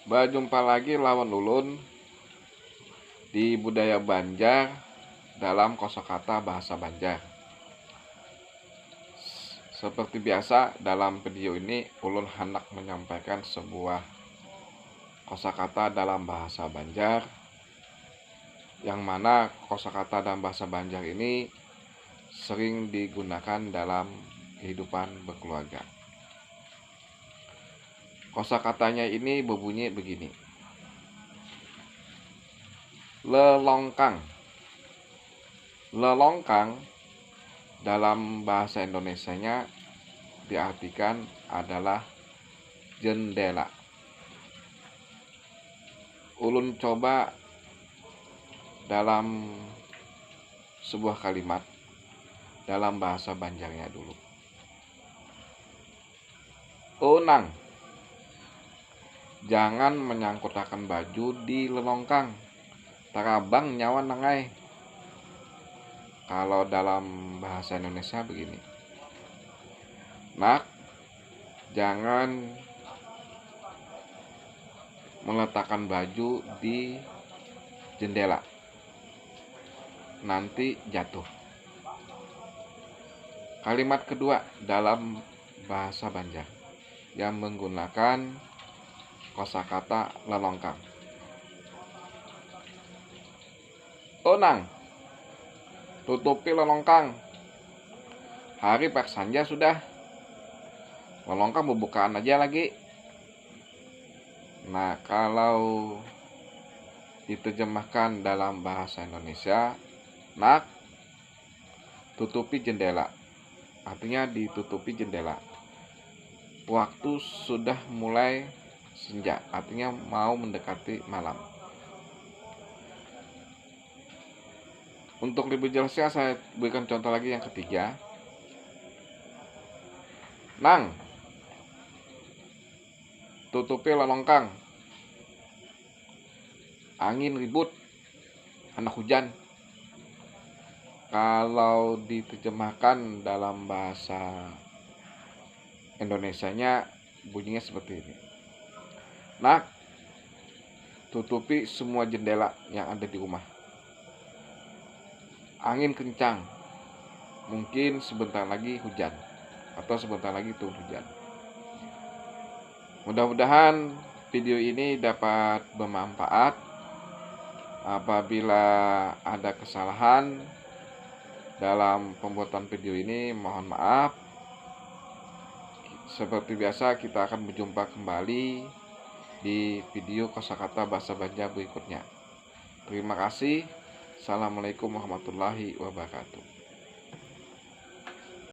Berjumpa lagi lawan ulun di budaya Banjar dalam kosakata bahasa Banjar. Seperti biasa dalam video ini ulun hendak menyampaikan sebuah kosakata dalam bahasa Banjar, yang mana kosakata dalam bahasa Banjar ini sering digunakan dalam kehidupan berkeluarga. Kosakatanya ini berbunyi begini. Lelongkang. Lelongkang dalam bahasa Indonesianya diartikan adalah jendela. Ulun coba dalam sebuah kalimat dalam bahasa Banjarnya dulu. Unang, jangan menyangkutakan baju di lelongkang, tarabang nyawa nangai. Kalau dalam bahasa Indonesia begini. Nak, jangan meletakkan baju di jendela, nanti jatuh. Kalimat kedua dalam bahasa Banjar yang menggunakan kosakata lelongkang. Onang, tutupi lelongkang. Hari persanja sudah. Lelongkang bukaan aja lagi. Nah, kalau diterjemahkan dalam bahasa Indonesia, nak, tutupi jendela. Artinya ditutupi jendela. Waktu sudah mulai senja, artinya mau mendekati malam. Untuk lebih jelasnya saya berikan contoh lagi yang ketiga. Nang, tutupi lelongkang. Angin ribut, anak hujan. Kalau diterjemahkan dalam bahasa Indonesianya bunyinya seperti ini. Nak, tutupi semua jendela yang ada di rumah. Angin kencang, mungkin sebentar lagi hujan atau sebentar lagi turun hujan. Mudah-mudahan video ini dapat bermanfaat. Apabila ada kesalahan dalam pembuatan video ini, mohon maaf. Seperti biasa, kita akan berjumpa kembali di video kosakata bahasa Banjar berikutnya. Terima kasih. Assalamualaikum warahmatullahi wabarakatuh.